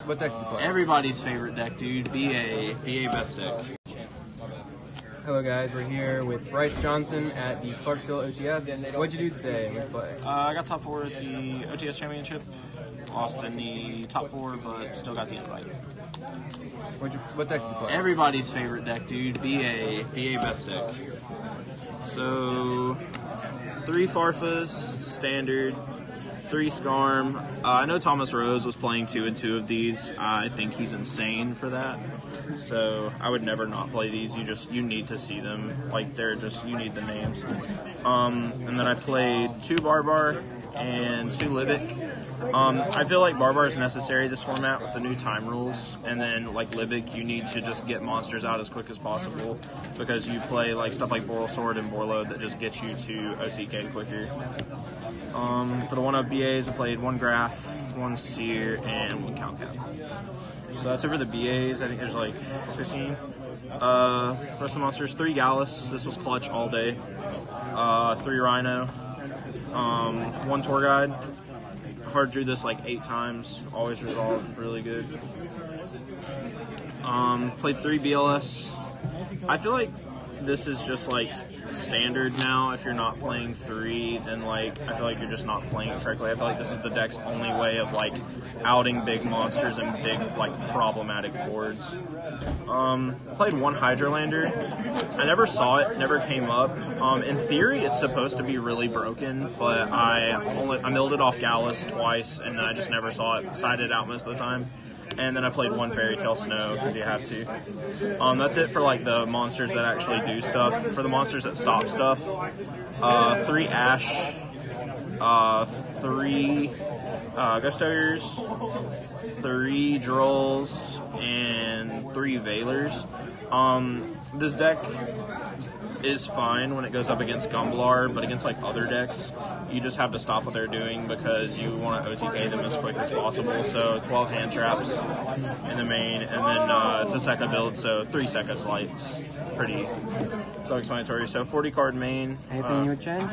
What deck do you play? Everybody's favorite deck, dude. BA best deck. Hello guys, we're here with Bryce Johnson at the Clarksville OTS. What'd you do today and play? I got top 4 at the OTS championship. Lost in the top 4, but still got the invite. What deck do you play? Everybody's favorite deck, dude. BA best deck. So 3 Farfas, standard. 3 Skarm. I know Thomas Rose was playing 2 and 2 of these. I think he's insane for that. So I would never not play these. You need to see them. Like you need the names. And then I played 2 Barbar and 2 Libic. I feel like Barbar is necessary this format with the new time rules, and then like Libic, you need to just get monsters out as quick as possible because you play like stuff like Boral Sword and Borload that just gets you to OTK quicker. For the 1-up BAs, I played 1 Graph, 1 Seer, and 1 Count Cap. So that's it for the BAs. I think there's like 15. Rest of the monsters, 3 Gallus. This was clutch all day. 3 Rhino. 1 Tour Guide. Hard drew this like 8 times. Always resolved really good. Played 3 BLS. I feel like this is just like standard now. If you're not playing 3, then like I feel like you're just not playing it correctly. I feel like this is the deck's only way of like outing big monsters and big like problematic boards. Played 1 Hydrolander. I never saw it, never came up. In theory, it's supposed to be really broken, but I milled it off Gallus twice, and then I just never saw it. Sided out most of the time. And then I played 1 Fairy Tale Snow because you have to. That's it for like the monsters that actually do stuff. For the monsters that stop stuff, 3 Ash, 3 Ghost Ogres, 3 Drolls, and 3 Veilers. This deck is fine when it goes up against Gumblar, but against like other decks, you just have to stop what they're doing because you want to OTK them as quick as possible. So 12 hand traps in the main, and then it's a Sekka build, so 3 Sekka Slights. Pretty self-explanatory. So 40 card main. Anything you would change?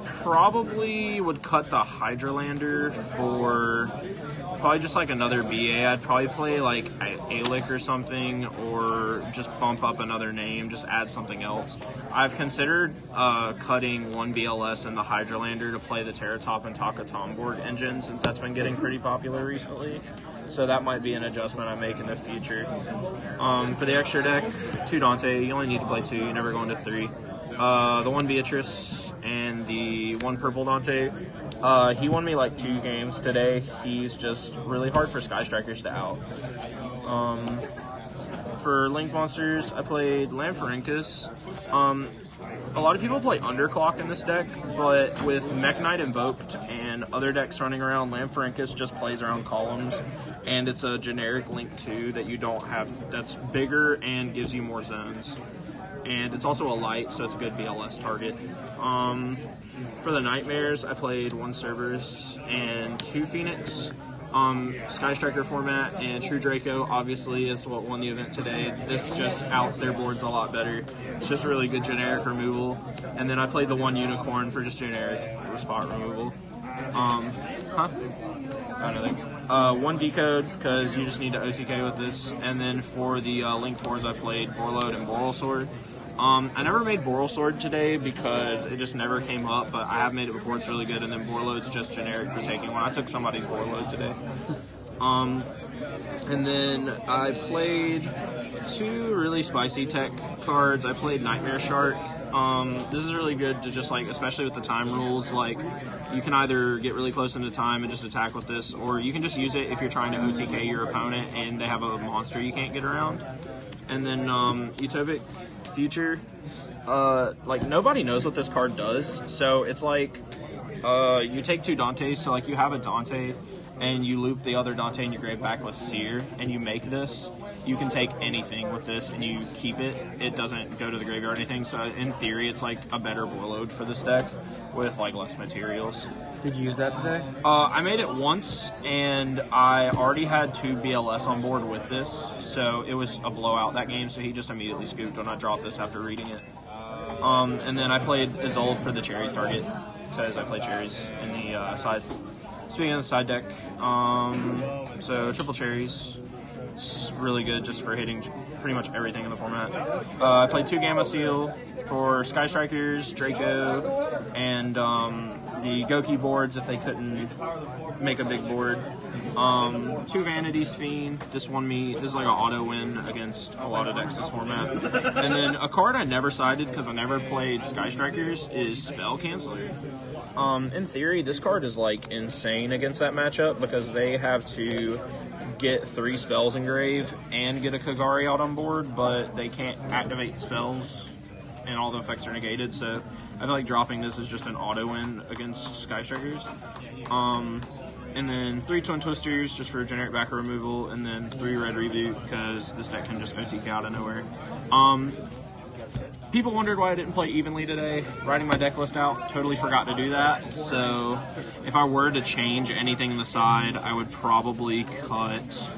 Probably would cut the Hydrolander for probably just like another BA. I'd probably play like Alic or something, or just bump up another name, just add something else. I've considered cutting 1 BLS and the Hydrolander to play the Terratop and Taka Tomborg engine, since that's been getting pretty popular recently. So that might be an adjustment I make in the future. For the extra deck, 2 Dante. You only need to play 2. You never go into 3. The 1 Beatrice and the 1 Purple Dante. He won me like 2 games today. He's just really hard for Sky Strikers to out. For Link Monsters, I played Lampharinkus. A lot of people play Underclock in this deck, but with Mech Knight invoked and other decks running around, Lampharinkus just plays around columns, and it's a generic Link 2 that you don't have, that's bigger and gives you more zones. And it's also a light, so it's a good BLS target. For the Nightmares, I played 1 Cerberus and 2 Phoenix. Sky Striker format and True Draco obviously is what won the event today. This just outs their boards a lot better. It's just really good generic removal. And then I played the 1 Unicorn for just generic spot removal. 1 Decode because you just need to OTK with this. And then for the Link 4s, I played Borload and Boral Sword. I never made Boral Sword today because it just never came up, but I have made it before. It's really good. And then Borload's just generic for taking one. I took somebody's Borload today. And then I played 2 really spicy tech cards. I played Nightmare Shark. This is really good to just like, especially with the time rules, like you can either get really close into time and just attack with this, or you can just use it if you're trying to OTK your opponent and they have a monster you can't get around. And then Utopic Future, like nobody knows what this card does, so it's like you take 2 Dantes, so like you have a Dante and you loop the other Dante in your grave back with Seer, and you make this. You can take anything with this and you keep it. It doesn't go to the graveyard or anything, so in theory it's like a better Warload for this deck with like less materials. Did you use that today? I made it once, and I already had 2 BLS on board with this, so it was a blowout that game, so he just immediately scooped when I dropped this after reading it. And then I played Isolde for the Cherries target, because I play Cherries in the side. Speaking of the side deck, so triple cherries. It's really good just for hitting pretty much everything in the format. I played 2 Gamma Seal for Sky Strikers, Draco, and the Goki boards if they couldn't make a big board. 2 Vanities Fiend. This won me. This is like an auto win against a lot of decks this format. And then a card I never sided because I never played Sky Strikers is Spell Canceller. In theory, this card is like insane against that matchup because they have to get 3 spells engraved and get a Kagari out on board, but they can't activate spells and all the effects are negated. So I feel like dropping this is just an auto win against Sky Strikers. And then 3 Twin Twisters just for generic backer removal, and then 3 Red Reboot because this deck can just OTK out of nowhere. People wondered why I didn't play evenly today. Writing my deck list out, totally forgot to do that. So if I were to change anything in the side, I would probably cut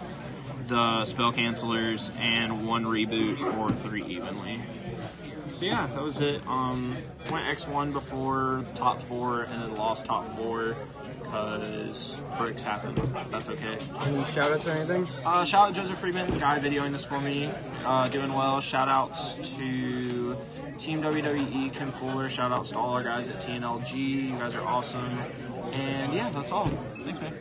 the Spell Cancelers and 1 Reboot for 3 evenly. So yeah, that was it. Went X1 before top 4 and then lost top 4 because bricks happen. That's okay. Any shout outs or anything? Shout out Joseph Friedman, guy videoing this for me, doing well. Shout outs to Team WWE, Kim Fuller. Shout outs to all our guys at TNLG. You guys are awesome. And yeah, that's all. Thanks, man.